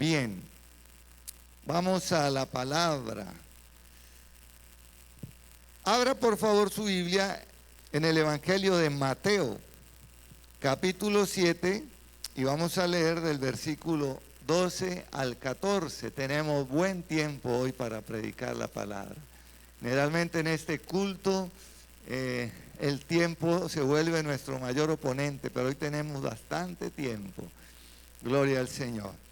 Bien, vamos a la palabra. Abra por favor su Biblia en el Evangelio de Mateo, capítulo 7, y vamos a leer del versículo 12 al 14. Tenemos buen tiempo hoy para predicar la palabra. Generalmente en este culto el tiempo se vuelve nuestro mayor oponente, pero hoy tenemos bastante tiempo. Gloria al Señor.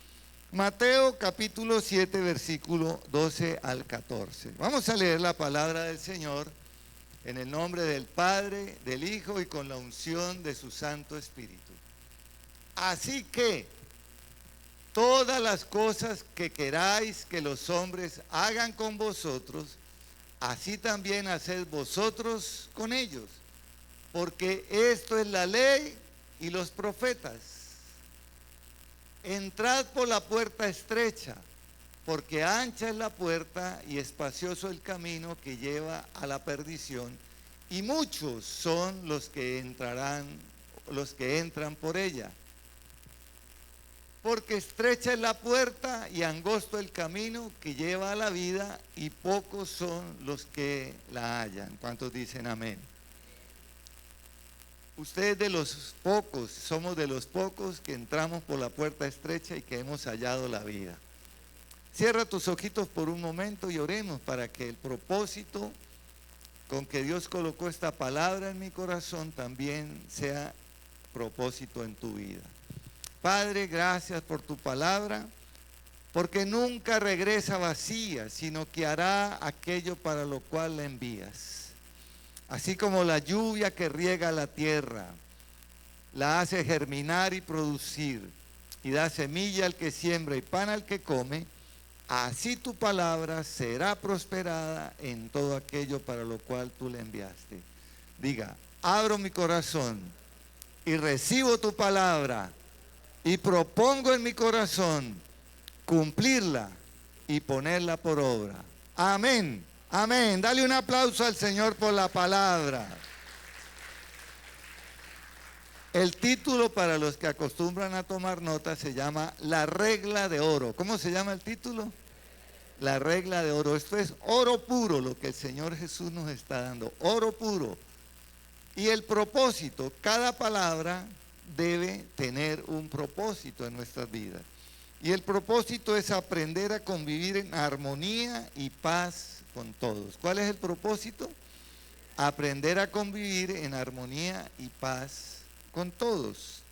Mateo capítulo 7, versículo 12 al 14. Vamos a leer la palabra del Señor en el nombre del Padre, del Hijo y con la unción de su Santo Espíritu. Así que todas las cosas que queráis que los hombres hagan con vosotros, así también haced vosotros con ellos, porque esto es la ley y los profetas. Entrad por la puerta estrecha, porque ancha es la puerta y espacioso el camino que lleva a la perdición, y muchos son los que entran por ella. Porque estrecha es la puerta y angosto el camino que lleva a la vida, y pocos son los que la hallan. ¿Cuántos dicen amén? Ustedes de los pocos, somos de los pocos que entramos por la puerta estrecha y que hemos hallado la vida. Cierra tus ojitos por un momento y oremos para que el propósito con que Dios colocó esta palabra en mi corazón también sea propósito en tu vida. Padre, gracias por tu palabra, porque nunca regresa vacía, sino que hará aquello para lo cual la envías. Así como la lluvia que riega la tierra, la hace germinar y producir, y da semilla al que siembra y pan al que come, así tu palabra será prosperada en todo aquello para lo cual tú la enviaste. Diga, abro mi corazón y recibo tu palabra y propongo en mi corazón cumplirla y ponerla por obra. Amén. Amén. Dale un aplauso al Señor por la palabra. El título, para los que acostumbran a tomar nota, se llama La Regla de Oro. ¿Cómo se llama el título? La Regla de Oro. Esto es oro puro lo que el Señor Jesús nos está dando. Oro puro. Y el propósito, cada palabra debe tener un propósito en nuestras vidas. Y el propósito es aprender a convivir en armonía y paz con todos. ¿Cuál es el propósito? Aprender a convivir en armonía y paz con todos.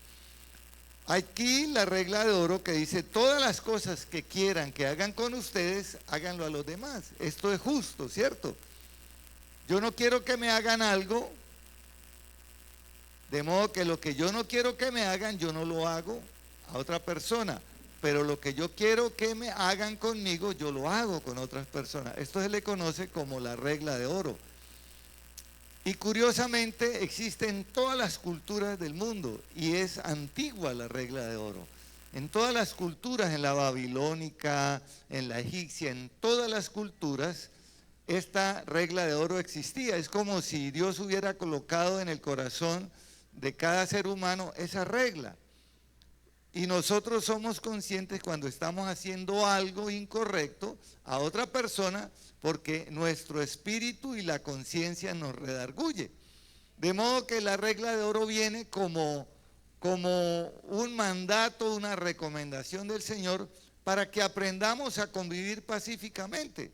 Aquí la regla de oro que dice: todas las cosas que quieran que hagan con ustedes, háganlo a los demás. Esto es justo, ¿cierto? Yo no quiero que me hagan algo, de modo que lo que yo no quiero que me hagan, yo no lo hago a otra persona. Pero lo que yo quiero que me hagan conmigo, yo lo hago con otras personas. Esto se le conoce como la regla de oro. Y curiosamente existe en todas las culturas del mundo, y es antigua la regla de oro. En todas las culturas, en la babilónica, en la egipcia, en todas las culturas, esta regla de oro existía. Es como si Dios hubiera colocado en el corazón de cada ser humano esa regla. Y nosotros somos conscientes cuando estamos haciendo algo incorrecto a otra persona, porque nuestro espíritu y la conciencia nos redarguye. De modo que la regla de oro viene como un mandato, una recomendación del Señor para que aprendamos a convivir pacíficamente.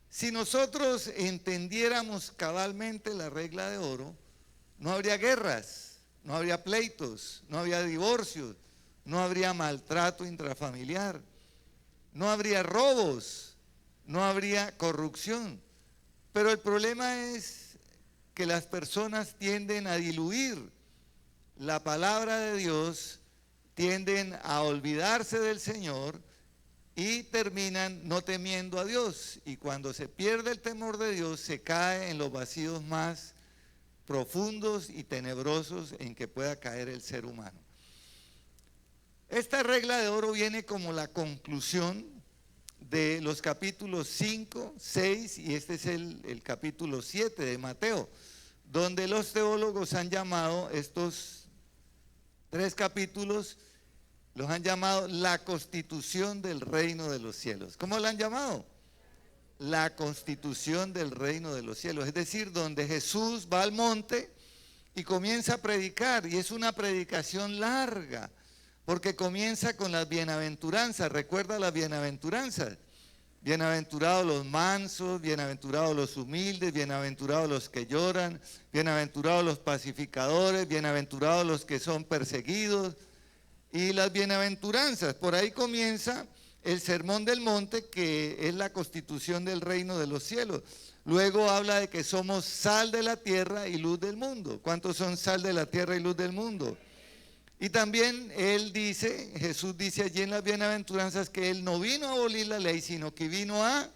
Si nosotros entendiéramos cabalmente la regla de oro, no habría guerras, no habría pleitos, no habría divorcios, no habría maltrato intrafamiliar, no habría robos, no habría corrupción. Pero el problema es que las personas tienden a diluir la palabra de Dios, tienden a olvidarse del Señor y terminan no temiendo a Dios. Y cuando se pierde el temor de Dios, se cae en los vacíos más profundos y tenebrosos en que pueda caer el ser humano. Esta regla de oro viene como la conclusión de los capítulos 5, 6 y este es el capítulo 7 de Mateo, donde los teólogos han llamado estos 3 capítulos Los han llamado la constitución del reino de los cielos. ¿Cómo la han llamado? La constitución del reino de los cielos. Es decir, donde Jesús va al monte y comienza a predicar. Y es una predicación larga, porque comienza con las bienaventuranzas. ¿Recuerda las bienaventuranzas? Bienaventurados los mansos, bienaventurados los humildes, bienaventurados los que lloran, bienaventurados los pacificadores, bienaventurados los que son perseguidos. Y las bienaventuranzas, por ahí comienza el sermón del monte, que es la constitución del reino de los cielos. Luego habla de que somos sal de la tierra y luz del mundo. ¿Cuántos son sal de la tierra y luz del mundo? Y también Jesús dice allí en las bienaventuranzas que Él no vino a abolir la ley, sino que vino a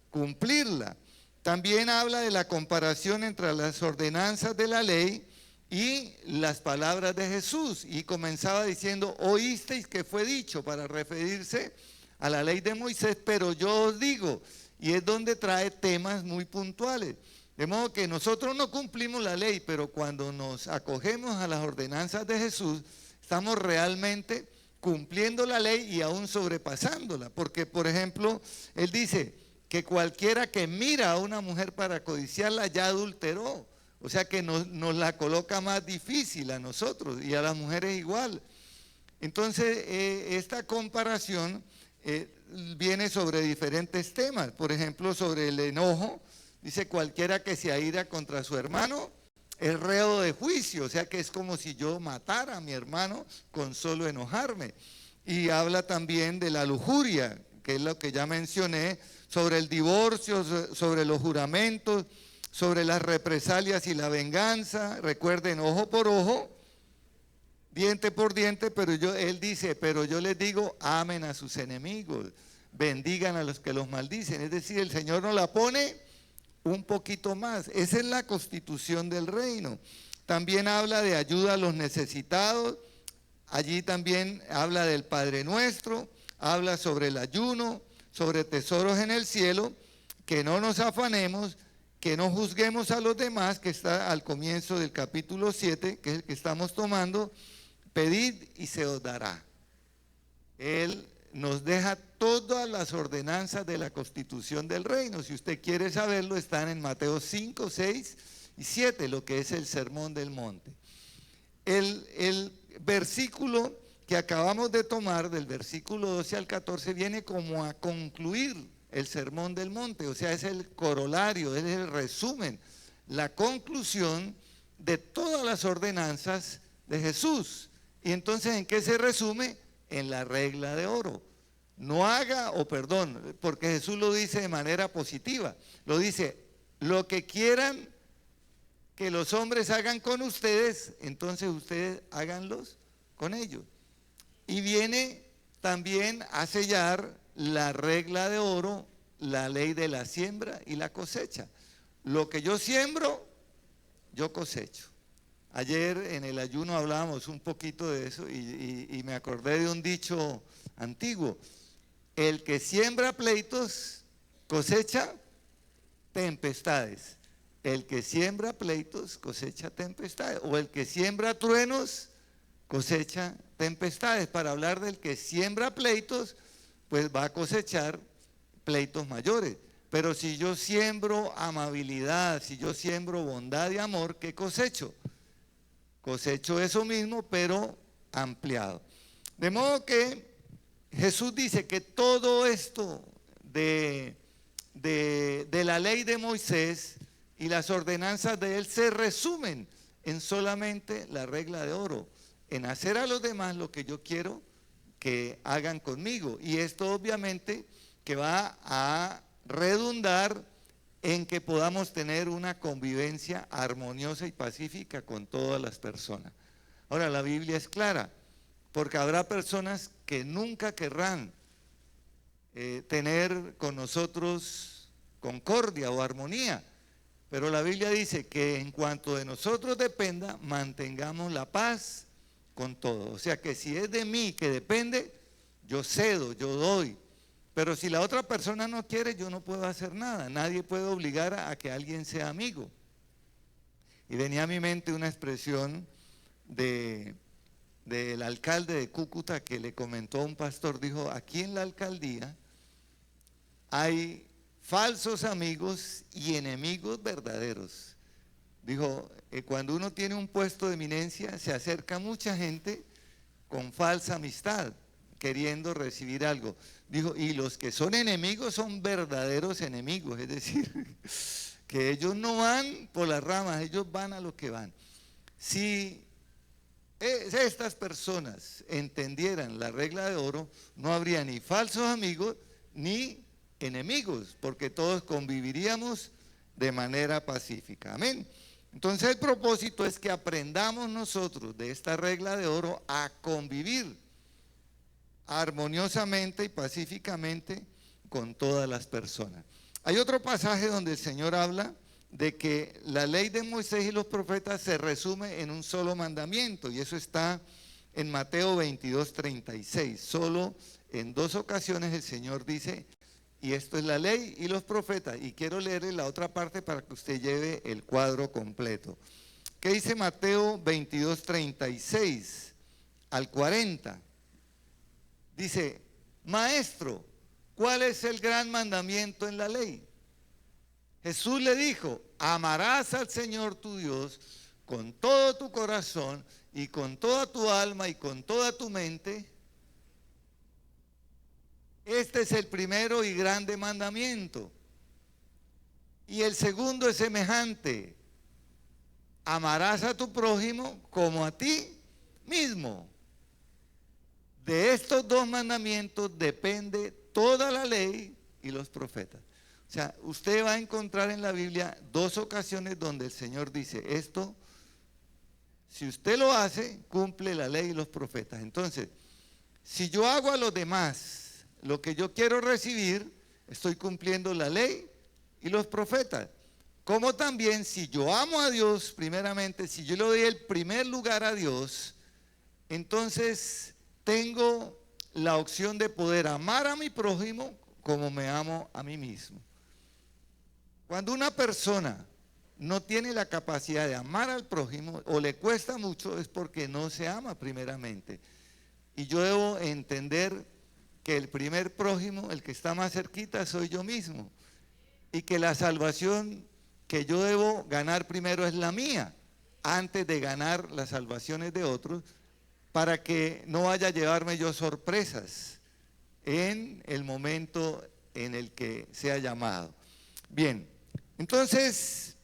cumplirla. También habla de la comparación entre las ordenanzas de la ley y las palabras de Jesús. Y comenzaba diciendo, oísteis que fue dicho, para referirse a la ley de Moisés, pero yo os digo, y es donde trae temas muy puntuales. De modo que nosotros no cumplimos la ley, pero cuando nos acogemos a las ordenanzas de Jesús, estamos realmente cumpliendo la ley y aún sobrepasándola. Porque, por ejemplo, Él dice que cualquiera que mira a una mujer para codiciarla ya adulteró. O sea que nos la coloca más difícil a nosotros y a las mujeres igual. Entonces, esta comparación viene sobre diferentes temas. Por ejemplo, sobre el enojo. Dice, cualquiera que se aira contra su hermano es reo de juicio. O sea que es como si yo matara a mi hermano con solo enojarme. Y habla también de la lujuria, que es lo que ya mencioné, sobre el divorcio, sobre los juramentos, sobre las represalias y la venganza. Recuerden, ojo por ojo, diente por diente, pero Él dice, pero yo les digo, amen a sus enemigos, bendigan a los que los maldicen. Es decir, el Señor nos la pone un poquito más. Esa es la constitución del reino. También habla de ayuda a los necesitados. Allí también habla del Padre Nuestro, habla sobre el ayuno, sobre tesoros en el cielo, que no nos afanemos, que no juzguemos a los demás, que está al comienzo del capítulo 7, que es el que estamos tomando. Pedid y se os dará. Él nos deja todas las ordenanzas de la constitución del reino. Si usted quiere saberlo, están en Mateo 5, 6 y 7, lo que es el sermón del monte. El versículo que acabamos de tomar, del versículo 12 al 14, viene como a concluir el sermón del monte. O sea, es el corolario, es el resumen, la conclusión de todas las ordenanzas de Jesús. Y entonces, ¿en qué se resume? En la regla de oro. No haga, porque Jesús lo dice de manera positiva. Lo dice, lo que quieran que los hombres hagan con ustedes, entonces ustedes háganlos con ellos. Y viene también a sellar la regla de oro, la ley de la siembra y la cosecha. Lo que yo siembro, yo cosecho. Ayer en el ayuno hablábamos un poquito de eso y me acordé de un dicho antiguo. El que siembra pleitos cosecha tempestades. El que siembra pleitos cosecha tempestades. O el que siembra truenos cosecha tempestades. Para hablar del que siembra pleitos, pues va a cosechar pleitos mayores. Pero si yo siembro amabilidad, si yo siembro bondad y amor, ¿qué cosecho? Cosecho eso mismo, pero ampliado. De modo que Jesús dice que todo esto de la ley de Moisés y las ordenanzas de él se resumen en solamente la regla de oro, en hacer a los demás lo que yo quiero que hagan conmigo. Y esto obviamente que va a redundar en que podamos tener una convivencia armoniosa y pacífica con todas las personas. Ahora, la Biblia es clara, porque habrá personas que nunca querrán tener con nosotros concordia o armonía, pero la Biblia dice que en cuanto de nosotros dependa, mantengamos la paz con todo. O sea que si es de mí que depende, yo cedo, yo doy. Pero si la otra persona no quiere, yo no puedo hacer nada. Nadie puede obligar a que alguien sea amigo. Y venía a mi mente una expresión de del alcalde de Cúcuta que le comentó a un pastor, dijo, aquí en la alcaldía hay falsos amigos y enemigos verdaderos. Dijo, cuando uno tiene un puesto de eminencia, se acerca mucha gente con falsa amistad, queriendo recibir algo. Dijo, y los que son enemigos son verdaderos enemigos, es decir, que ellos no van por las ramas, ellos van a lo que van. Si estas personas entendieran la regla de oro, no habría ni falsos amigos ni enemigos, porque todos conviviríamos de manera pacífica. Amén. Entonces el propósito es que aprendamos nosotros de esta regla de oro a convivir armoniosamente y pacíficamente con todas las personas. Hay otro pasaje donde el Señor habla de que la ley de Moisés y los profetas se resume en un solo mandamiento, y eso está en Mateo 22:36. Solo en dos ocasiones el Señor dice, y esto es la ley y los profetas, y quiero leerle la otra parte para que usted lleve el cuadro completo. ¿Qué dice Mateo 22:36 al 40? Dice, maestro, ¿cuál es el gran mandamiento en la ley? Jesús le dijo, amarás al Señor tu Dios con todo tu corazón y con toda tu alma y con toda tu mente. Este es el primero y grande mandamiento. Y el segundo es semejante, amarás a tu prójimo como a ti mismo. De estos dos mandamientos depende toda la ley y los profetas. O sea, usted va a encontrar en la Biblia dos ocasiones donde el Señor dice, esto, si usted lo hace, cumple la ley y los profetas. Entonces, si yo hago a los demás lo que yo quiero recibir, estoy cumpliendo la ley y los profetas. Como también, si yo amo a Dios, primeramente, si yo le doy el primer lugar a Dios, entonces tengo la opción de poder amar a mi prójimo como me amo a mí mismo. Cuando una persona no tiene la capacidad de amar al prójimo o le cuesta mucho, es porque no se ama primeramente. Y yo debo entender que el primer prójimo, el que está más cerquita, soy yo mismo. Y que la salvación que yo debo ganar primero es la mía, antes de ganar las salvaciones de otros, para que no vaya a llevarme yo sorpresas en el momento en el que sea llamado. Bien, entonces,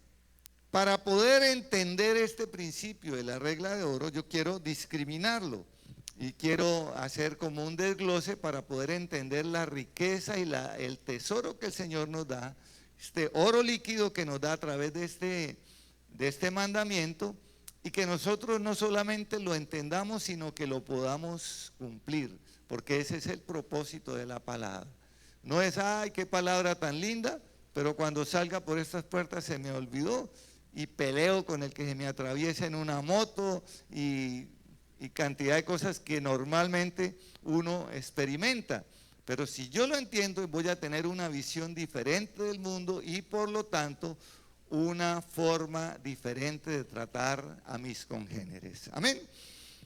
para poder entender este principio de la regla de oro, yo quiero discriminarlo y quiero hacer como un desglose para poder entender la riqueza y el tesoro que el Señor nos da, este oro líquido que nos da a través de este mandamiento, y que nosotros no solamente lo entendamos, sino que lo podamos cumplir, porque ese es el propósito de la palabra. No es, ay, qué palabra tan linda, pero cuando salga por estas puertas se me olvidó y peleo con el que se me atraviesa en una moto y cantidad de cosas que normalmente uno experimenta. Pero si yo lo entiendo, voy a tener una visión diferente del mundo y por lo tanto una forma diferente de tratar a mis congéneres. Amén.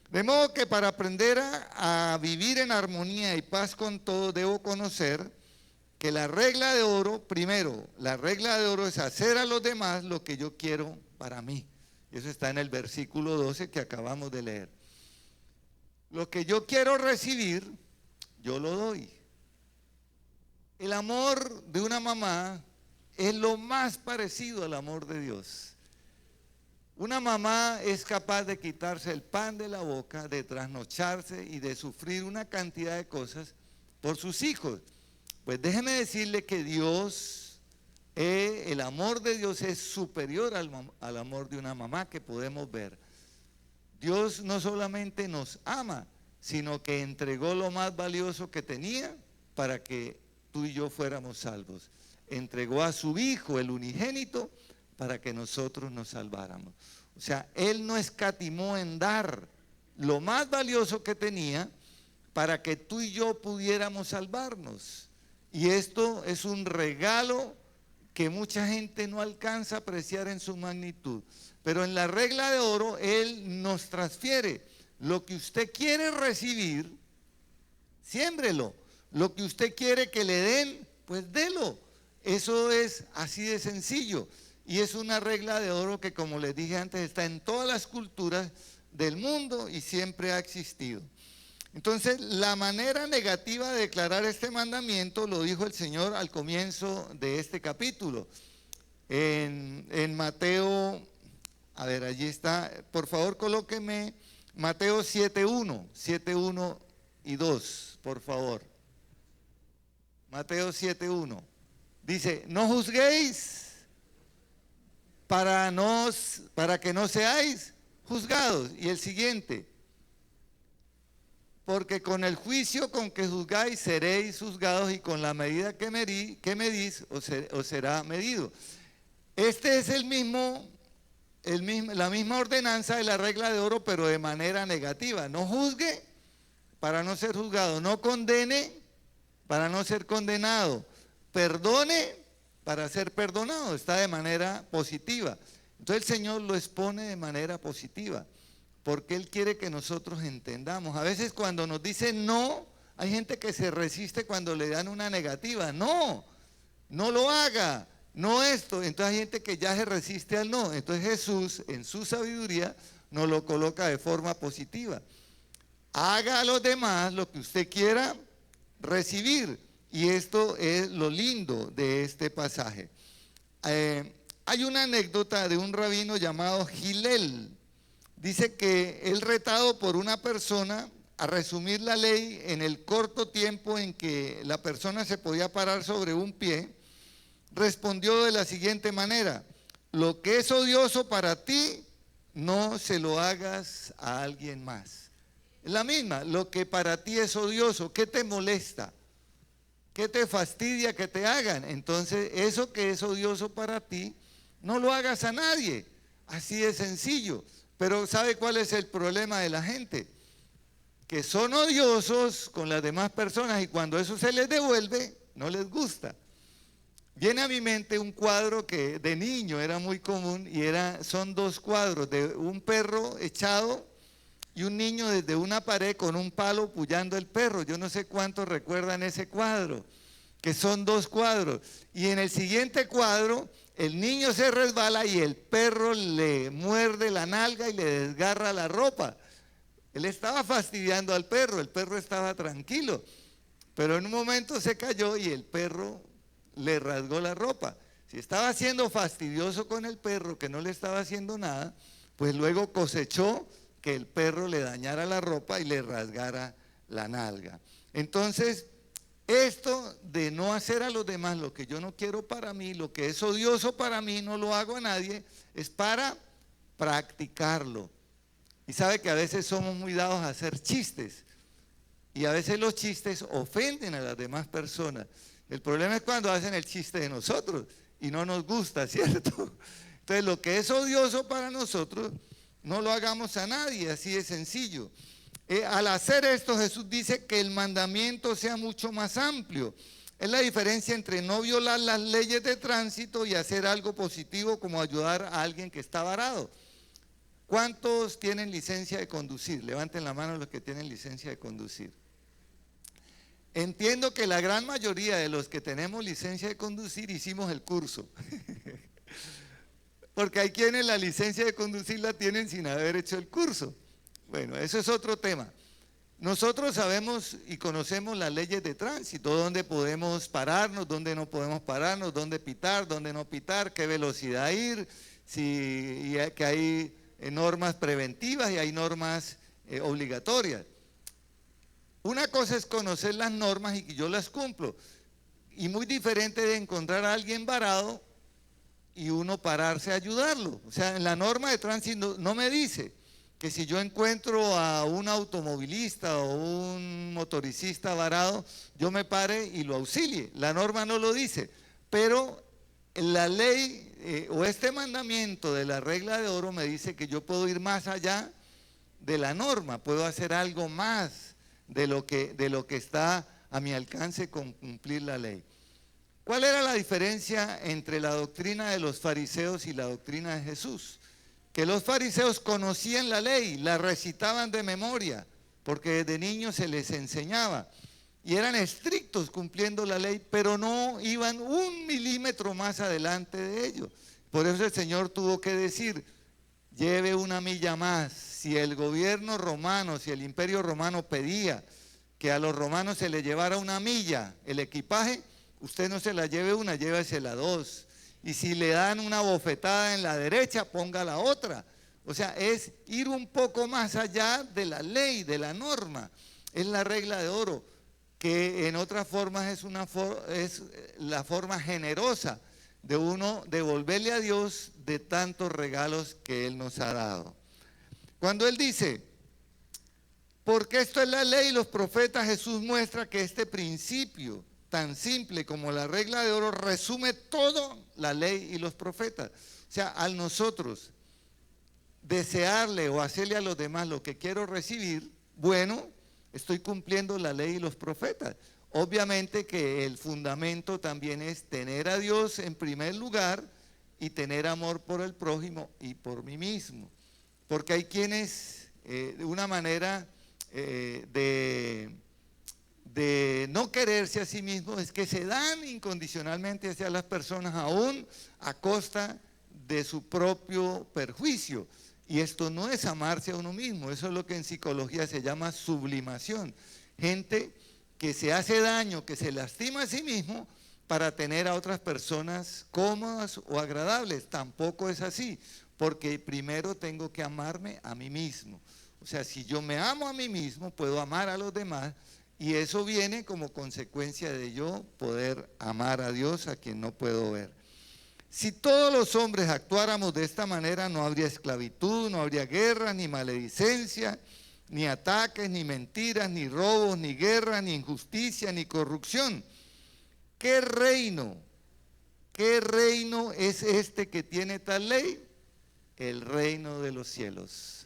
De modo que para aprender a vivir en armonía y paz con todos, debo conocer que la regla de oro, primero, la regla de oro es hacer a los demás lo que yo quiero para mí. Eso está en el versículo 12 que acabamos de leer. Lo que yo quiero recibir, yo lo doy. El amor de una mamá es lo más parecido al amor de Dios. Una mamá es capaz de quitarse el pan de la boca, de trasnocharse y de sufrir una cantidad de cosas por sus hijos. Pues déjeme decirle que Dios, el amor de Dios es superior al amor de una mamá que podemos ver. Dios no solamente nos ama, sino que entregó lo más valioso que tenía para que tú y yo fuéramos salvos. Entregó a su Hijo, el unigénito, para que nosotros nos salváramos. O sea, Él no escatimó en dar lo más valioso que tenía para que tú y yo pudiéramos salvarnos. Y esto es un regalo que mucha gente no alcanza a apreciar en su magnitud. Pero en la regla de oro, Él nos transfiere Lo que usted quiere recibir, siémbrelo. Lo que usted quiere que le den, pues délo. Eso es así de sencillo. Y es una regla de oro que, como les dije antes, está en todas las culturas del mundo y siempre ha existido. Entonces, la manera negativa de declarar este mandamiento lo dijo el Señor al comienzo de este capítulo. En Mateo, a ver, allí está, por favor colóqueme Mateo 7:1, 7:1 y 2, por favor. Mateo 7:1. Dice, no juzguéis para que no seáis juzgados. Y el siguiente, porque con el juicio con que juzgáis seréis juzgados y con la medida que medís os será medido. Este es la misma ordenanza de la regla de oro, pero de manera negativa. No juzgue para no ser juzgado, no condene para no ser condenado, perdone para ser perdonado, está de manera positiva. Entonces el Señor lo expone de manera positiva, porque Él quiere que nosotros entendamos. A veces cuando nos dicen no, hay gente que se resiste cuando le dan una negativa. No, no lo haga, no esto. Entonces hay gente que ya se resiste al no. Entonces Jesús, en su sabiduría, nos lo coloca de forma positiva. Haga a los demás lo que usted quiera recibir. Y esto es lo lindo de este pasaje. Hay una anécdota de un rabino llamado Hillel. Dice que él, retado por una persona a resumir la ley en el corto tiempo en que la persona se podía parar sobre un pie, respondió de la siguiente manera: lo que es odioso para ti, no se lo hagas a alguien más. Es la misma, lo que para ti es odioso, ¿qué te molesta? ¿Qué te fastidia que te hagan? Entonces, eso que es odioso para ti, no lo hagas a nadie. Así de sencillo. Pero ¿sabe cuál es el problema de la gente? Que son odiosos con las demás personas y cuando eso se les devuelve, no les gusta. Viene a mi mente un cuadro que de niño era muy común y son dos cuadros de un perro echado y un niño desde una pared con un palo puyando el perro. Yo no sé cuántos recuerdan ese cuadro, que son dos cuadros. Y en el siguiente cuadro, el niño se resbala y el perro le muerde la nalga y le desgarra la ropa. Él estaba fastidiando al perro, el perro estaba tranquilo, pero en un momento se cayó y el perro le rasgó la ropa. Si estaba siendo fastidioso con el perro, que no le estaba haciendo nada, pues luego cosechó que el perro le dañara la ropa y le rasgara la nalga. Entonces, esto de no hacer a los demás lo que yo no quiero para mí, lo que es odioso para mí, no lo hago a nadie, es para practicarlo. Y sabe que a veces somos muy dados a hacer chistes y a veces los chistes ofenden a las demás personas. El problema es cuando hacen el chiste de nosotros y no nos gusta, ¿cierto? Entonces, lo que es odioso para nosotros, no lo hagamos a nadie, así de sencillo. Al hacer esto, Jesús dice que el mandamiento sea mucho más amplio. Es la diferencia entre no violar las leyes de tránsito y hacer algo positivo como ayudar a alguien que está varado. ¿Cuántos tienen licencia de conducir? Levanten la mano los que tienen licencia de conducir. Entiendo que la gran mayoría de los que tenemos licencia de conducir hicimos el curso. Porque hay quienes la licencia de conducir la tienen sin haber hecho el curso. Bueno, eso es otro tema. Nosotros sabemos y conocemos las leyes de tránsito, dónde podemos pararnos, dónde no podemos pararnos, dónde pitar, dónde no pitar, qué velocidad ir, que hay normas preventivas y hay normas obligatorias. Una cosa es conocer las normas y que yo las cumplo, y muy diferente de encontrar a alguien varado y uno pararse a ayudarlo. O sea, en la norma de tránsito no me dice que si yo encuentro a un automovilista o un motoricista varado, yo me pare y lo auxilie. La norma no lo dice, pero la ley o este mandamiento de la regla de oro me dice que yo puedo ir más allá de la norma, puedo hacer algo más de lo que está a mi alcance con cumplir la ley. ¿Cuál era la diferencia entre la doctrina de los fariseos y la doctrina de Jesús? que los fariseos conocían la ley, la recitaban de memoria, porque desde niños se les enseñaba. Y eran estrictos cumpliendo la ley, pero no iban un milímetro más adelante de ello. Por eso el Señor tuvo que decir, lleve una milla más. Si el gobierno romano, si el imperio romano pedía que a los romanos se les llevara una milla el equipaje, usted no se la lleve una, llévesela dos. Y si le dan una bofetada en la derecha, ponga la otra. O sea, es ir un poco más allá de la ley, de la norma. Es la regla de oro, que en otras formas es la forma generosa de uno devolverle a Dios de tantos regalos que Él nos ha dado. Cuando Él dice, porque esto es la ley y los profetas, Jesús muestra que este principio tan simple como la regla de oro resume todo la ley y los profetas. O sea, al nosotros desearle o hacerle a los demás lo que quiero recibir, bueno, estoy cumpliendo la ley y los profetas. Obviamente que el fundamento también es tener a Dios en primer lugar y tener amor por el prójimo y por mí mismo. Porque hay quienes, de una manera de no quererse a sí mismos, es que se dan incondicionalmente hacia las personas, aún a costa de su propio perjuicio. Y esto no es amarse a uno mismo, eso es lo que en psicología se llama sublimación. Gente que se hace daño, que se lastima a sí mismo para tener a otras personas cómodas o agradables. Tampoco es así, porque primero tengo que amarme a mí mismo. O sea, si yo me amo a mí mismo, puedo amar a los demás, y eso viene como consecuencia de yo poder amar a Dios, a quien no puedo ver. Si todos los hombres actuáramos de esta manera, no habría esclavitud, no habría guerra, ni maledicencia, ni ataques, ni mentiras, ni robos, ni guerra, ni injusticia, ni corrupción. ¿Qué reino es este que tiene tal ley? El reino de los cielos.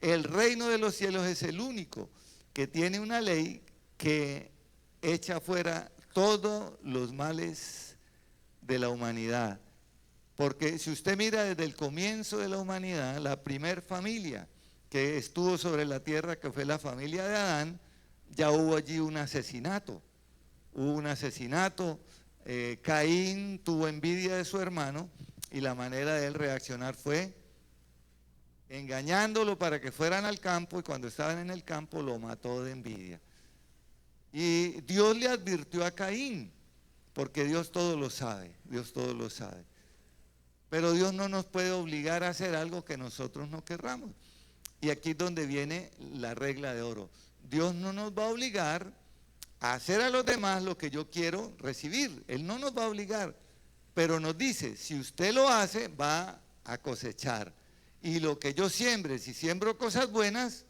El reino de los cielos es el único que tiene una ley que echa fuera todos los males de la humanidad. Porque si usted mira desde el comienzo de la humanidad, la primer familia que estuvo sobre la tierra, que fue la familia de Adán, ya hubo allí un asesinato. Hubo un asesinato, Caín tuvo envidia de su hermano y la manera de él reaccionar fue engañándolo para que fueran al campo, y cuando estaban en el campo lo mató de envidia. Y Dios le advirtió a Caín, porque Dios todo lo sabe, Dios todo lo sabe. Pero Dios no nos puede obligar a hacer algo que nosotros no querramos. Y aquí es donde viene la regla de oro. Dios no nos va a obligar a hacer a los demás lo que yo quiero recibir. Él no nos va a obligar, pero nos dice, si usted lo hace, va a cosechar. Y lo que yo siembre, si siembro cosas buenas,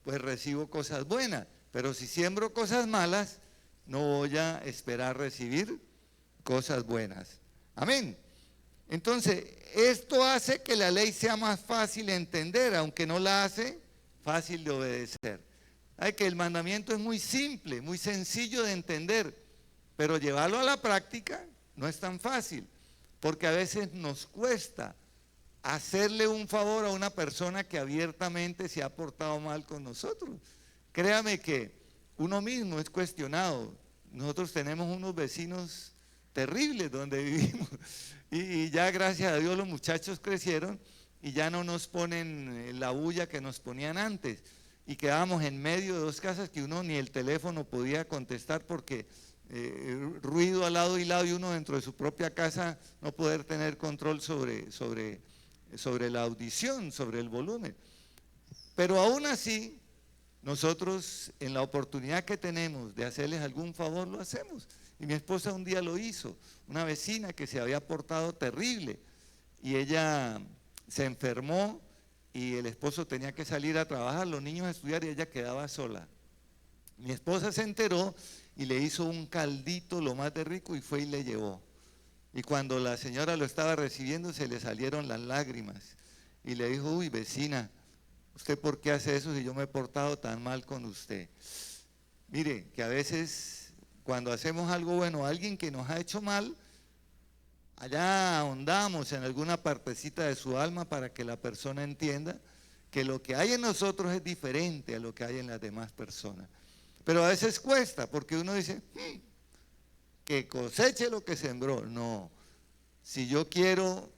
pues recibo cosas buenas. Pero si siembro cosas malas, no voy a esperar recibir cosas buenas. Amén. Entonces, esto hace que la ley sea más fácil de entender, aunque no la hace fácil de obedecer. Hay que el mandamiento es muy simple, muy sencillo de entender, pero llevarlo a la práctica no es tan fácil, porque a veces nos cuesta hacerle un favor a una persona que abiertamente se ha portado mal con nosotros. Créame que uno mismo es cuestionado. Nosotros tenemos unos vecinos terribles donde vivimos y ya gracias a Dios los muchachos crecieron y ya no nos ponen la bulla que nos ponían antes, y quedábamos en medio de dos casas que uno ni el teléfono podía contestar porque ruido al lado y lado, y uno dentro de su propia casa no poder tener control sobre la audición, sobre el volumen. Pero aún así, nosotros en la oportunidad que tenemos de hacerles algún favor, lo hacemos. Y mi esposa un día lo hizo, una vecina que se había portado terrible, y ella se enfermó y el esposo tenía que salir a trabajar, los niños a estudiar, y ella quedaba sola. Mi esposa se enteró y le hizo un caldito lo más de rico y fue y le llevó. Y cuando la señora lo estaba recibiendo, se le salieron las lágrimas y le dijo, uy, vecina, ¿usted por qué hace eso si yo me he portado tan mal con usted? Mire, que a veces cuando hacemos algo bueno a alguien que nos ha hecho mal, allá ahondamos en alguna partecita de su alma para que la persona entienda que lo que hay en nosotros es diferente a lo que hay en las demás personas. Pero a veces cuesta, porque uno dice, que coseche lo que sembró. No, si yo quiero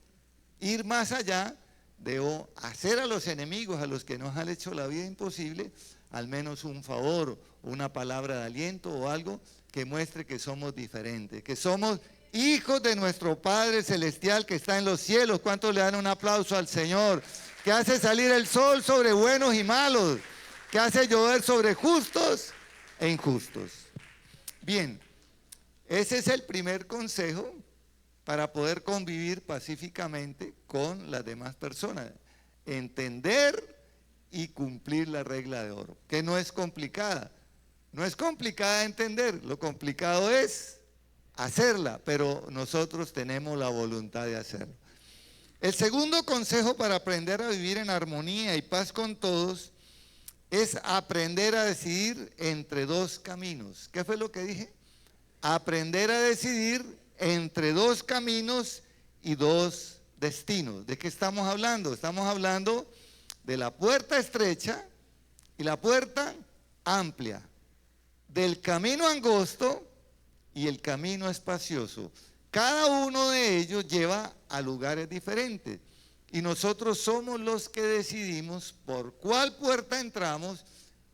ir más allá, debo hacer a los enemigos, a los que nos han hecho la vida imposible, al menos un favor, una palabra de aliento o algo que muestre que somos diferentes, que somos hijos de nuestro Padre Celestial que está en los cielos. ¿Cuántos le dan un aplauso al Señor? Que hace salir el sol sobre buenos y malos, que hace llover sobre justos e injustos. Bien, ese es el primer consejo para poder convivir pacíficamente con las demás personas. Entender y cumplir la regla de oro, que no es complicada. No es complicada de entender, lo complicado es hacerla, pero nosotros tenemos la voluntad de hacerlo. El segundo consejo para aprender a vivir en armonía y paz con todos es aprender a decidir entre dos caminos. ¿Qué fue lo que dije? Aprender a decidir entre dos caminos y dos destinos. ¿De qué estamos hablando? Estamos hablando de la puerta estrecha y la puerta amplia, del camino angosto y el camino espacioso. Cada uno de ellos lleva a lugares diferentes y nosotros somos los que decidimos por cuál puerta entramos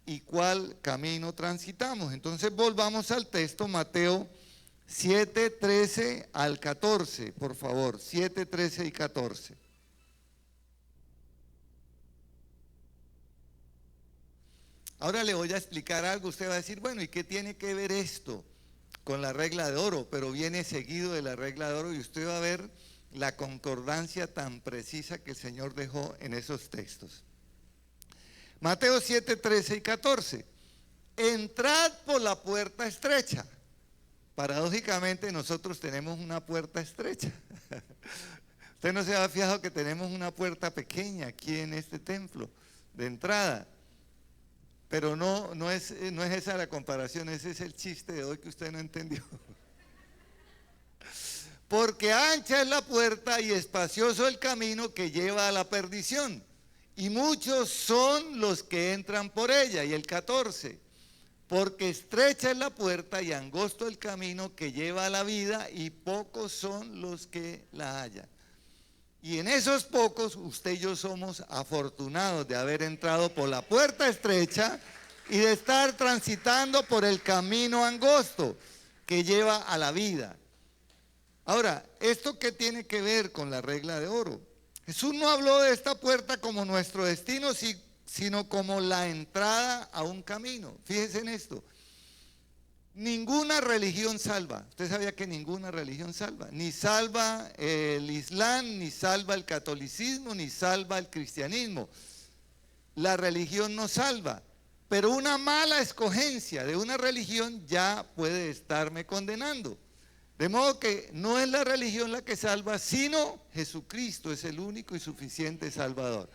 y cuál camino transitamos. Entonces volvamos al texto, Mateo 7, 13 al 14, por favor, 7, 13 y 14. Ahora le voy a explicar algo, usted va a decir, bueno, ¿y qué tiene que ver esto con la regla de oro? Pero viene seguido de la regla de oro y usted va a ver la concordancia tan precisa que el Señor dejó en esos textos. Mateo 7, 13 y 14. Entrad por la puerta estrecha. Paradójicamente nosotros tenemos una puerta estrecha. Usted no se ha fijado que tenemos una puerta pequeña aquí en este templo de entrada. Pero no es esa la comparación, ese es el chiste de hoy que usted no entendió. Porque ancha es la puerta y espacioso el camino que lleva a la perdición, y muchos son los que entran por ella. Y el 14, porque estrecha es la puerta y angosto el camino que lleva a la vida, y pocos son los que la hallan. Y en esos pocos, usted y yo somos afortunados de haber entrado por la puerta estrecha y de estar transitando por el camino angosto que lleva a la vida. Ahora, ¿esto qué tiene que ver con la regla de oro? Jesús no habló de esta puerta como nuestro destino, sino como la entrada a un camino. Fíjese en esto. Ninguna religión salva. Usted sabía que ninguna religión salva. Ni salva el Islam, ni salva el catolicismo, ni salva el cristianismo. La religión no salva. Pero una mala escogencia de una religión ya puede estarme condenando. De modo que no es la religión la que salva, sino Jesucristo es el único y suficiente Salvador.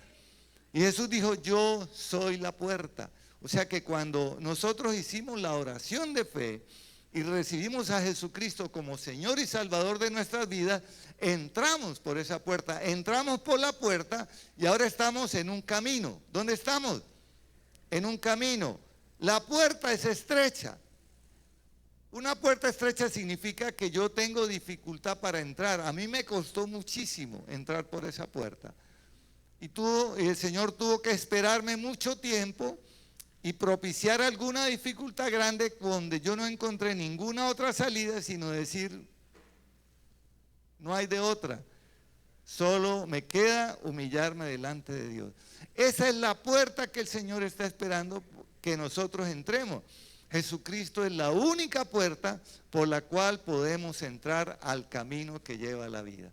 Y Jesús dijo, yo soy la puerta. O sea que cuando nosotros hicimos la oración de fe y recibimos a Jesucristo como Señor y Salvador de nuestras vidas, entramos por esa puerta, entramos por la puerta y ahora estamos en un camino. ¿Dónde estamos? En un camino. La puerta es estrecha. Una puerta estrecha significa que yo tengo dificultad para entrar. A mí me costó muchísimo entrar por esa puerta. Y el Señor tuvo que esperarme mucho tiempo y propiciar alguna dificultad grande donde yo no encontré ninguna otra salida, sino decir, no hay de otra. Solo me queda humillarme delante de Dios. Esa es la puerta que el Señor está esperando que nosotros entremos. Jesucristo es la única puerta por la cual podemos entrar al camino que lleva a la vida.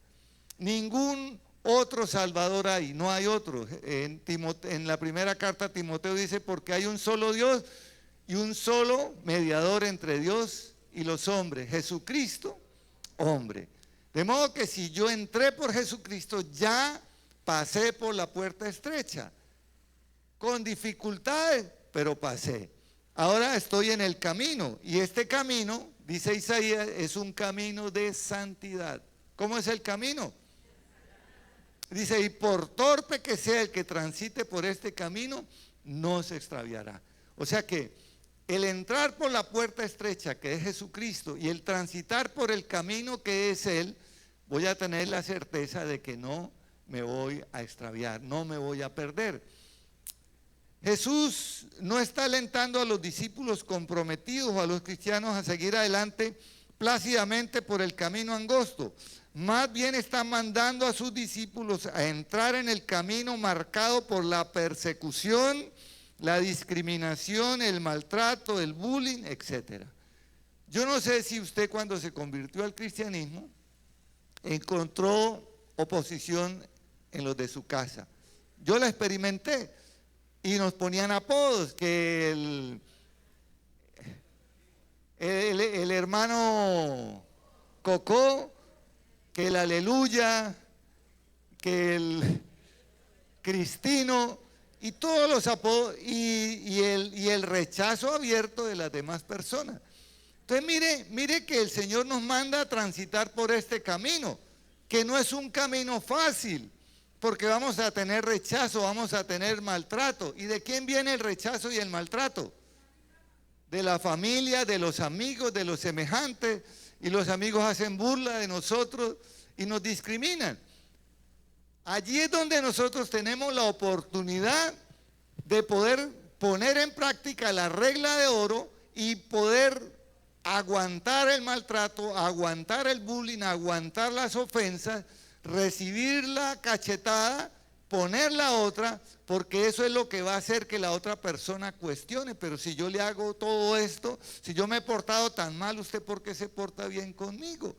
Ningún otro Salvador hay, no hay otro. En la primera carta a Timoteo dice, porque hay un solo Dios y un solo mediador entre Dios y los hombres, Jesucristo, hombre. De modo que si yo entré por Jesucristo, ya pasé por la puerta estrecha, con dificultades, pero pasé. Ahora estoy en el camino, y este camino, dice Isaías, es un camino de santidad. ¿Cómo es el camino? Dice, y por torpe que sea el que transite por este camino, no se extraviará. O sea que el entrar por la puerta estrecha que es Jesucristo y el transitar por el camino que es Él, voy a tener la certeza de que no me voy a extraviar, no me voy a perder. Jesús no está alentando a los discípulos comprometidos o a los cristianos a seguir adelante plácidamente por el camino angosto. Más bien está mandando a sus discípulos a entrar en el camino marcado por la persecución, la discriminación, el maltrato, el bullying, etc. Yo no sé si usted cuando se convirtió al cristianismo encontró oposición en los de su casa. Yo la experimenté y nos ponían apodos, que el hermano Cocó, que el Aleluya, que el Cristino, y todos los apodos, y el rechazo abierto de las demás personas. Entonces mire que el Señor nos manda a transitar por este camino, que no es un camino fácil, porque vamos a tener rechazo, vamos a tener maltrato. ¿Y de quién viene el rechazo y el maltrato? De la familia, de los amigos, de los semejantes, y los amigos hacen burla de nosotros y nos discriminan. Allí es donde nosotros tenemos la oportunidad de poder poner en práctica la regla de oro y poder aguantar el maltrato, aguantar el bullying, aguantar las ofensas, recibir la cachetada, poner la otra, porque eso es lo que va a hacer que la otra persona cuestione. Pero si yo le hago todo esto, si yo me he portado tan mal, ¿usted por qué se porta bien conmigo?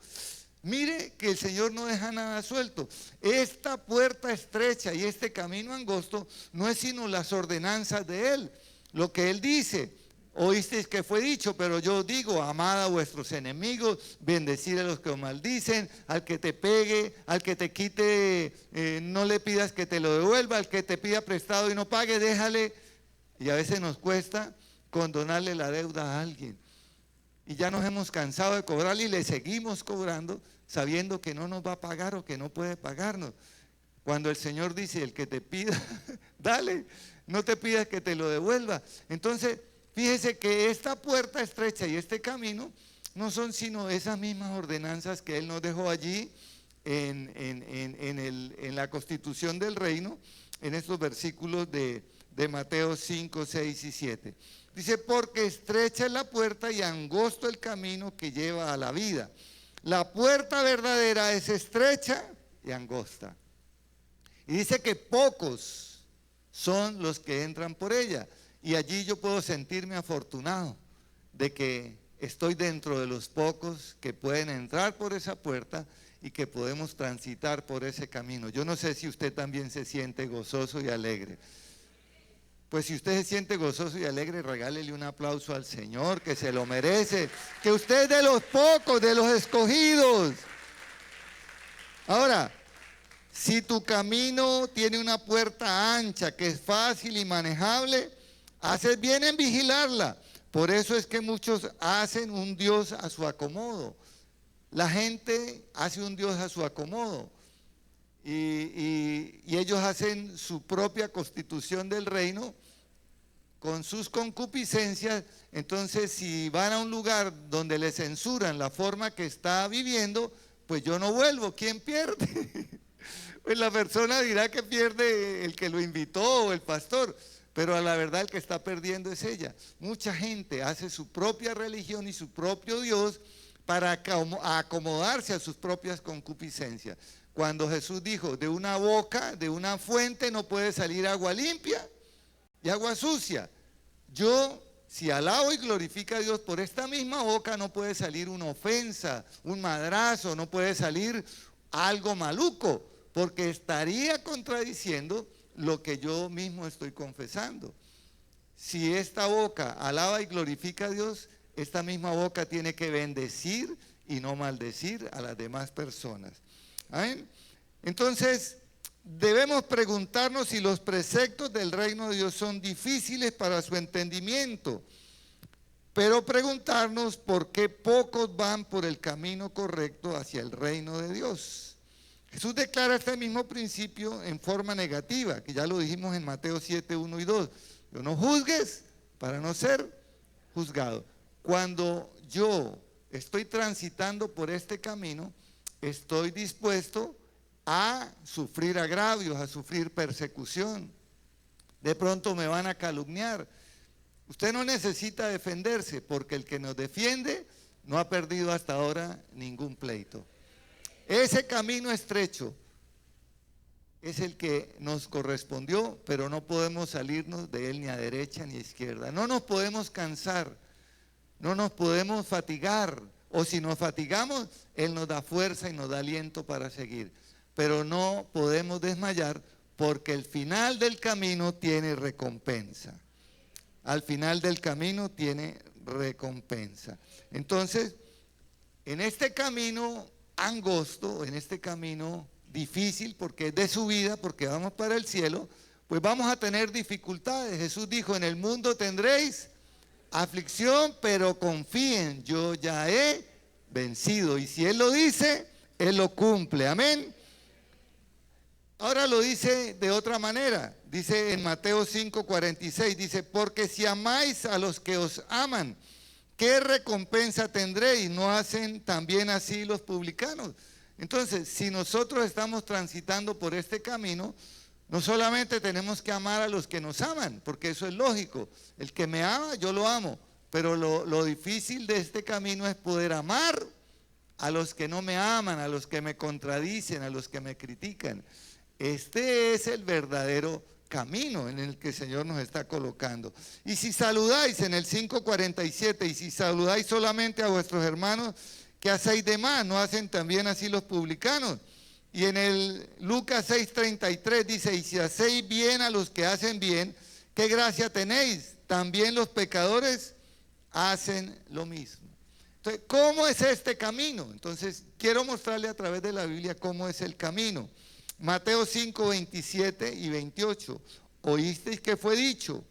Mire que el Señor no deja nada suelto. Esta puerta estrecha y este camino angosto no es sino las ordenanzas de Él. Lo que Él dice, oísteis que fue dicho, pero yo os digo, amad a vuestros enemigos, bendecid a los que os maldicen, al que te pegue, al que te quite, no le pidas que te lo devuelva, al que te pida prestado y no pague, déjale. Y a veces nos cuesta condonarle la deuda a alguien. Y ya nos hemos cansado de cobrarle y le seguimos cobrando, sabiendo que no nos va a pagar o que no puede pagarnos. Cuando el Señor dice, el que te pida, dale, no te pidas que te lo devuelva. Entonces, fíjese que esta puerta estrecha y este camino no son sino esas mismas ordenanzas que Él nos dejó allí en la constitución del reino, en estos versículos de Mateo 5, 6 y 7. Dice, porque estrecha es la puerta y angosto el camino que lleva a la vida. La puerta verdadera es estrecha y angosta. Y dice que pocos son los que entran por ella. Y allí yo puedo sentirme afortunado de que estoy dentro de los pocos que pueden entrar por esa puerta y que podemos transitar por ese camino. Yo no sé si usted también se siente gozoso y alegre. Pues si usted se siente gozoso y alegre, regálele un aplauso al Señor, que se lo merece, que usted es de los pocos, de los escogidos. Ahora, si tu camino tiene una puerta ancha, que es fácil y manejable, haces bien en vigilarla. Por eso es que muchos hacen un Dios a su acomodo. La gente hace un Dios a su acomodo. Y ellos hacen su propia constitución del reino con sus concupiscencias. Entonces, si van a un lugar donde le censuran la forma que está viviendo, pues yo no vuelvo. ¿Quién pierde? Pues la persona dirá que pierde el que lo invitó o el pastor, pero a la verdad el que está perdiendo es ella. Mucha gente hace su propia religión y su propio Dios para acomodarse a sus propias concupiscencias. Cuando Jesús dijo, de una boca, de una fuente no puede salir agua limpia y agua sucia. Si alabo y glorifico a Dios por esta misma boca, no puede salir una ofensa, un madrazo, no puede salir algo maluco, porque estaría contradiciendo lo que yo mismo estoy confesando. Si esta boca alaba y glorifica a Dios, esta misma boca tiene que bendecir y no maldecir a las demás personas. ¿Amén? Entonces, debemos preguntarnos si los preceptos del reino de Dios son difíciles para su entendimiento. pero preguntarnos por qué pocos van por el camino correcto hacia el reino de Dios. Jesús declara este mismo principio en forma negativa, que ya lo dijimos en Mateo 7, 1 y 2. No juzgues para no ser juzgado. Cuando yo estoy transitando por este camino, estoy dispuesto a sufrir agravios, a sufrir persecución. De pronto me van a calumniar. Usted no necesita defenderse, porque el que nos defiende no ha perdido hasta ahora ningún pleito. Ese camino estrecho es el que nos correspondió, pero no podemos salirnos de él ni a derecha ni a izquierda. No nos podemos cansar, no nos podemos fatigar, o si nos fatigamos, Él nos da fuerza y nos da aliento para seguir. Pero no podemos desmayar, porque el final del camino tiene recompensa. Al final del camino tiene recompensa. Entonces, en este camino angosto, en este camino difícil, porque es de subida, porque vamos para el cielo, pues vamos a tener dificultades. Jesús dijo, en el mundo tendréis aflicción, pero confíen, yo ya he vencido. Y si Él lo dice, Él lo cumple. Amén. Ahora lo dice de otra manera. Dice en Mateo 5:46, dice, porque si amáis a los que os aman, ¿qué recompensa tendréis? ¿No hacen también así los publicanos? Entonces, si nosotros estamos transitando por este camino, no solamente tenemos que amar a los que nos aman, porque eso es lógico. El que me ama, yo lo amo. Pero lo difícil de este camino es poder amar a los que no me aman, a los que me contradicen, a los que me critican. Este es el verdadero camino en el que el Señor nos está colocando. Y si saludáis en el 5:47, y si saludáis solamente a vuestros hermanos, ¿qué hacéis de más? ¿No hacen también así los publicanos? Y en el Lucas 6:33 dice, y si hacéis bien a los que hacen bien, ¿qué gracia tenéis? También los pecadores hacen lo mismo. Entonces, ¿cómo es este camino? Entonces, quiero mostrarle a través de la Biblia cómo es el camino. Mateo 5:27 y 28. Oísteis que fue dicho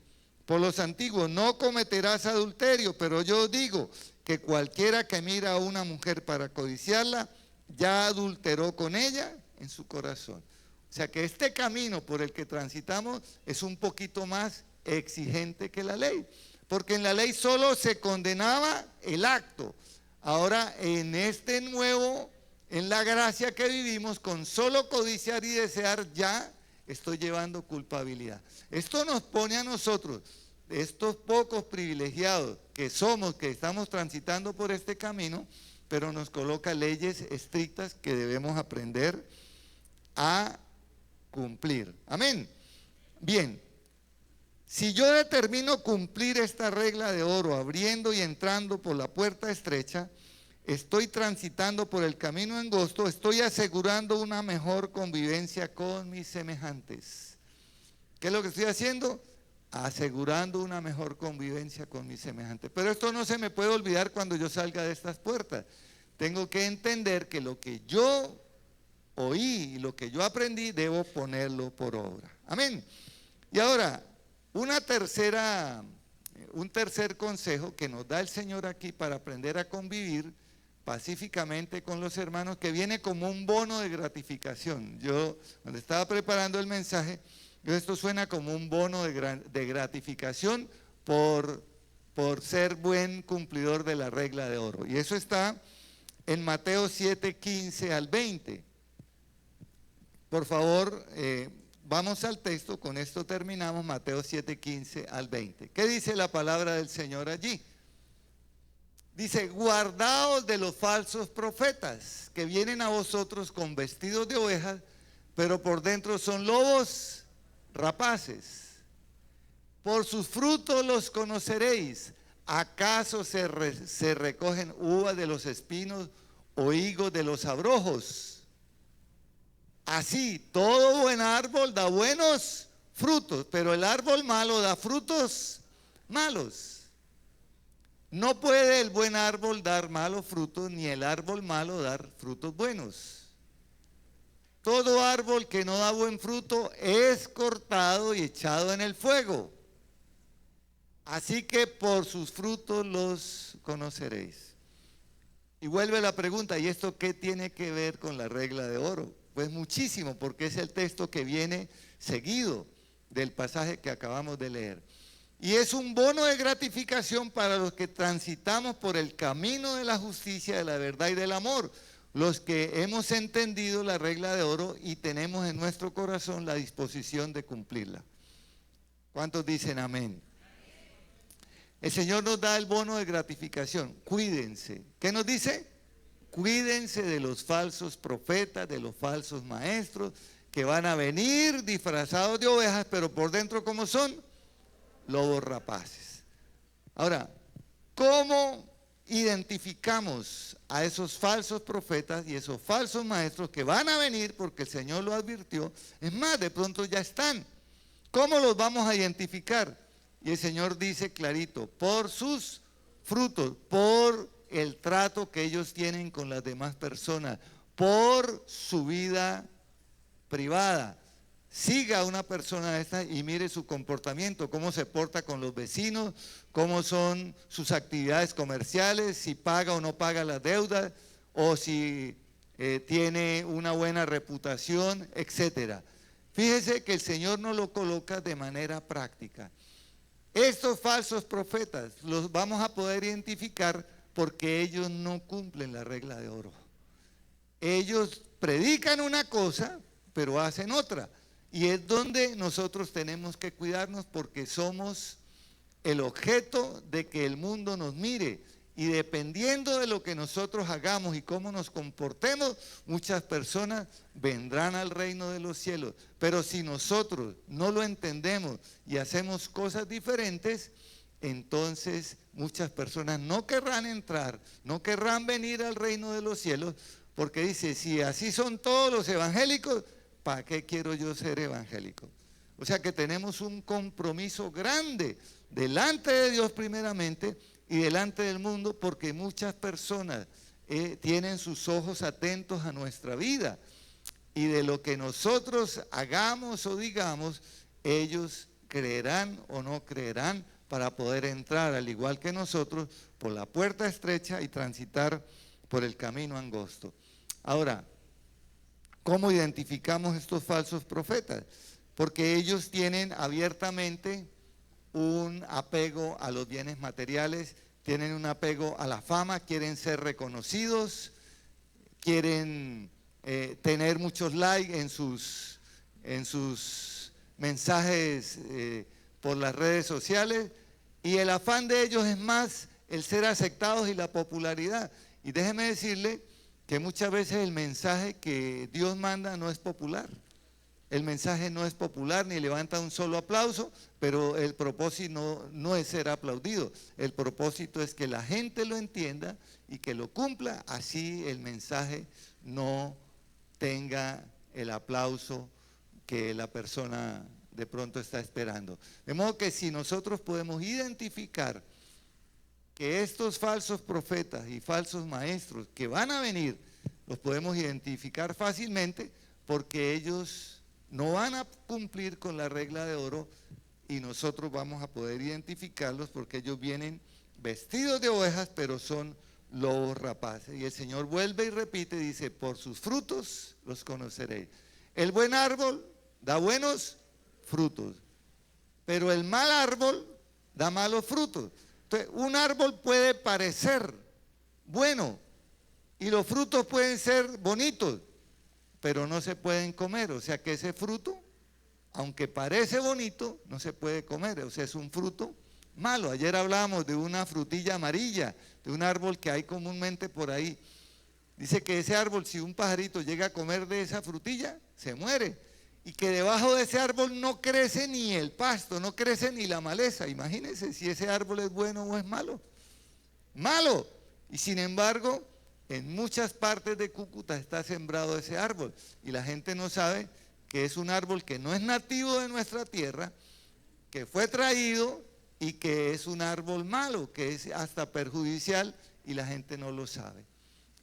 por los antiguos, no cometerás adulterio, pero yo os digo que cualquiera que mira a una mujer para codiciarla, ya adulteró con ella en su corazón. O sea que este camino por el que transitamos es un poquito más exigente que la ley, porque en la ley solo se condenaba el acto. Ahora en este nuevo, en la gracia que vivimos, con solo codiciar y desear ya estoy llevando culpabilidad. Esto nos pone a nosotros, estos pocos privilegiados que somos, que estamos transitando por este camino, pero nos coloca leyes estrictas que debemos aprender a cumplir. Amén. Bien, si yo determino cumplir esta regla de oro, abriendo y entrando por la puerta estrecha, estoy transitando por el camino angosto, estoy asegurando una mejor convivencia con mis semejantes. ¿Qué es lo que estoy haciendo? Asegurando una mejor convivencia con mis semejantes. Pero esto no se me puede olvidar cuando yo salga de estas puertas. Tengo que entender que lo que yo oí y lo que yo aprendí, debo ponerlo por obra. Amén. Y ahora, un tercer consejo que nos da el Señor aquí para aprender a convivir pacíficamente con los hermanos, que viene como un bono de gratificación. Yo, cuando estaba preparando el mensaje, esto suena como un bono de gratificación por ser buen cumplidor de la regla de oro. Y eso está en Mateo 7:15 al 20. Por favor, vamos al texto, con esto terminamos, Mateo 7:15 al 20. ¿Qué dice la palabra del Señor allí? Dice, guardaos de los falsos profetas que vienen a vosotros con vestidos de ovejas, pero por dentro son lobos rapaces. Por sus frutos los conoceréis. ¿Acaso se recogen uvas de los espinos o higos de los abrojos? Así, todo buen árbol da buenos frutos, pero el árbol malo da frutos malos. No puede el buen árbol dar malos frutos, ni el árbol malo dar frutos buenos. Todo árbol que no da buen fruto es cortado y echado en el fuego. Así que por sus frutos los conoceréis. Y vuelve la pregunta, ¿y esto qué tiene que ver con la regla de oro? Pues muchísimo, porque es el texto que viene seguido del pasaje que acabamos de leer. Y es un bono de gratificación para los que transitamos por el camino de la justicia, de la verdad y del amor, los que hemos entendido la regla de oro y tenemos en nuestro corazón la disposición de cumplirla. ¿Cuántos dicen amén? El Señor nos da el bono de gratificación. Cuídense. ¿Qué nos dice? Cuídense de los falsos profetas, de los falsos maestros, que van a venir disfrazados de ovejas, pero por dentro, ¿cómo son? Lobos rapaces. Ahora, ¿cómo identificamos a esos falsos profetas y esos falsos maestros que van a venir? Porque el Señor lo advirtió. Es más, de pronto ya están. ¿Cómo los vamos a identificar? Y el Señor dice clarito, por sus frutos, por el trato que ellos tienen con las demás personas, por su vida privada. Siga a una persona esta y mire su comportamiento, cómo se porta con los vecinos, cómo son sus actividades comerciales, si paga o no paga las deudas, o si tiene una buena reputación, etcétera. Fíjese que el Señor nos lo coloca de manera práctica. Estos falsos profetas los vamos a poder identificar porque ellos no cumplen la regla de oro. Ellos predican una cosa, pero hacen otra. Y es donde nosotros tenemos que cuidarnos porque somos el objeto de que el mundo nos mire. Y dependiendo de lo que nosotros hagamos y cómo nos comportemos, muchas personas vendrán al reino de los cielos. Pero si nosotros no lo entendemos y hacemos cosas diferentes, entonces muchas personas no querrán entrar, no querrán venir al reino de los cielos, porque dice, si así son todos los evangélicos, ¿para qué quiero yo ser evangélico? O sea que tenemos un compromiso grande delante de Dios primeramente y delante del mundo, porque muchas personas tienen sus ojos atentos a nuestra vida y de lo que nosotros hagamos o digamos, ellos creerán o no creerán para poder entrar, al igual que nosotros, por la puerta estrecha y transitar por el camino angosto. Ahora, ¿cómo identificamos estos falsos profetas? Porque ellos tienen abiertamente un apego a los bienes materiales, tienen un apego a la fama, quieren ser reconocidos, quieren tener muchos likes en sus mensajes por las redes sociales, y el afán de ellos es más el ser aceptados y la popularidad. Y déjeme decirle que muchas veces el mensaje que Dios manda no es popular. El mensaje no es popular ni levanta un solo aplauso, pero el propósito no es ser aplaudido. El propósito es que la gente lo entienda y que lo cumpla, así el mensaje no tenga el aplauso que la persona de pronto está esperando. De modo que si nosotros podemos identificar que estos falsos profetas y falsos maestros que van a venir, los podemos identificar fácilmente porque ellos no van a cumplir con la regla de oro y nosotros vamos a poder identificarlos porque ellos vienen vestidos de ovejas, pero son lobos rapaces. Y el Señor vuelve y repite, dice, por sus frutos los conoceréis. El buen árbol da buenos frutos, pero el mal árbol da malos frutos. Entonces, un árbol puede parecer bueno y los frutos pueden ser bonitos, pero no se pueden comer. O sea que ese fruto, aunque parece bonito, no se puede comer. O sea, es un fruto malo. Ayer hablábamos de una frutilla amarilla, de un árbol que hay comúnmente por ahí. Dice que ese árbol, si un pajarito llega a comer de esa frutilla, se muere. Y que debajo de ese árbol no crece ni el pasto, no crece ni la maleza. Imagínense si ese árbol es bueno o es malo. Malo. Y sin embargo, en muchas partes de Cúcuta está sembrado ese árbol. Y la gente no sabe que es un árbol que no es nativo de nuestra tierra, que fue traído y que es un árbol malo, que es hasta perjudicial y la gente no lo sabe.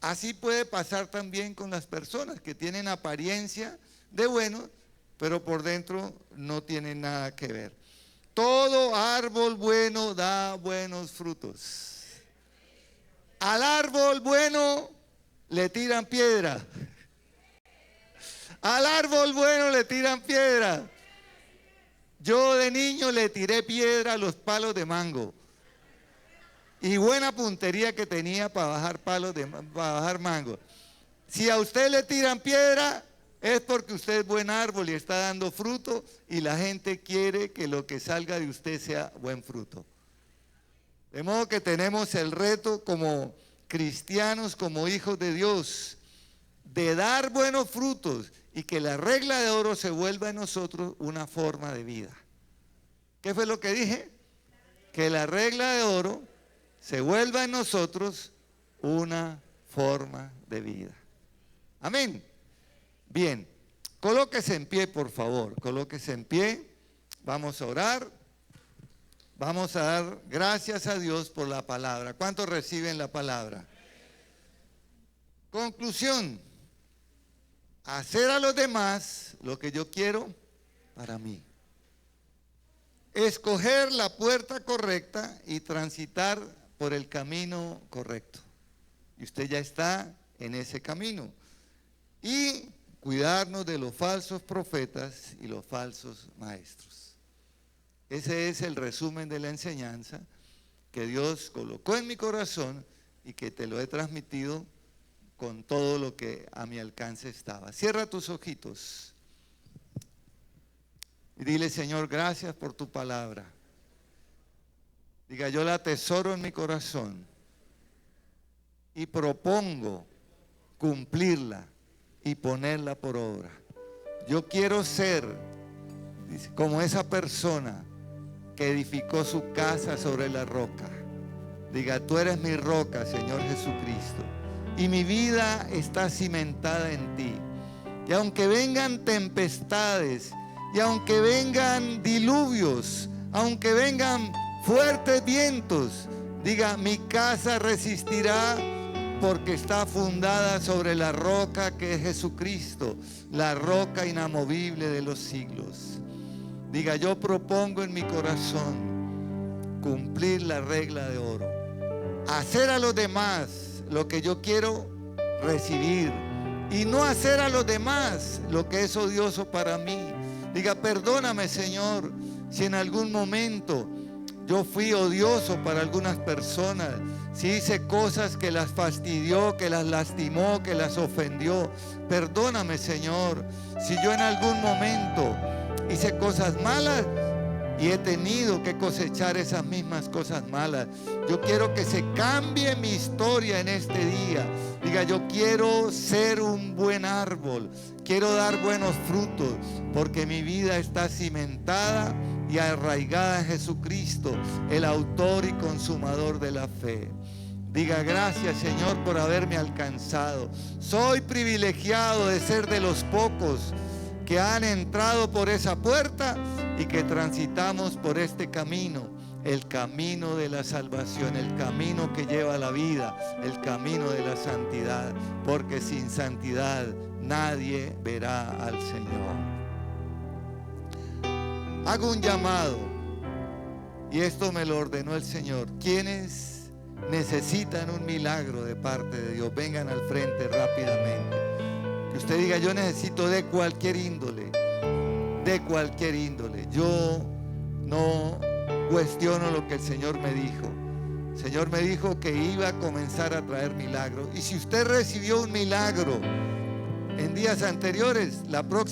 Así puede pasar también con las personas que tienen apariencia de bueno, pero por dentro no tienen nada que ver. Todo árbol bueno da buenos frutos. Al árbol bueno le tiran piedra. Al árbol bueno le tiran piedra. Yo de niño le tiré piedra a los palos de mango. Y buena puntería que tenía para bajar mango. Si a usted le tiran piedra, es porque usted es buen árbol y está dando fruto y la gente quiere que lo que salga de usted sea buen fruto. De modo que tenemos el reto como cristianos, como hijos de Dios, de dar buenos frutos y que la regla de oro se vuelva en nosotros una forma de vida. ¿Qué fue lo que dije? Que la regla de oro se vuelva en nosotros una forma de vida. Amén. Bien, colóquese en pie, por favor, colóquese en pie. Vamos a orar. Vamos a dar gracias a Dios por la palabra. ¿Cuántos reciben la palabra? Conclusión. Hacer a los demás lo que yo quiero para mí. Escoger la puerta correcta y transitar por el camino correcto. Y usted ya está en ese camino. Y cuidarnos de los falsos profetas y los falsos maestros. Ese es el resumen de la enseñanza que Dios colocó en mi corazón y que te lo he transmitido con todo lo que a mi alcance estaba. Cierra tus ojitos y dile: Señor, gracias por tu palabra. Diga: yo la atesoro en mi corazón y propongo cumplirla y ponerla por obra. Yo quiero ser como esa persona que edificó su casa sobre la roca. Diga: tú eres mi roca, Señor Jesucristo, y mi vida está cimentada en ti. Y aunque vengan tempestades, y aunque vengan diluvios, aunque vengan fuertes vientos, diga: mi casa resistirá, porque está fundada sobre la roca que es Jesucristo, la roca inamovible de los siglos. Diga: yo propongo en mi corazón cumplir la regla de oro, hacer a los demás lo que yo quiero recibir y no hacer a los demás lo que es odioso para mí. Diga: perdóname, Señor, si en algún momento yo fui odioso para algunas personas, si hice cosas que las fastidió, que las lastimó, que las ofendió. Perdóname, Señor, si yo en algún momento hice cosas malas y he tenido que cosechar esas mismas cosas malas. Yo quiero que se cambie mi historia en este día. Diga: yo quiero ser un buen árbol, quiero dar buenos frutos, porque mi vida está cimentada y arraigada en Jesucristo, el autor y consumador de la fe. Diga: gracias, Señor, por haberme alcanzado. Soy privilegiado de ser de los pocos que han entrado por esa puerta y que transitamos por este camino, el camino de la salvación, el camino que lleva a la vida, el camino de la santidad, porque sin santidad nadie verá al Señor. Hago un llamado, y esto me lo ordenó el Señor. ¿Quiénes necesitan un milagro de parte de Dios? Vengan al frente rápidamente. Que usted diga: yo necesito de cualquier índole, de cualquier índole. Yo no cuestiono lo que el Señor me dijo. El Señor me dijo que iba a comenzar a traer milagros. Y si usted recibió un milagro en días anteriores, la próxima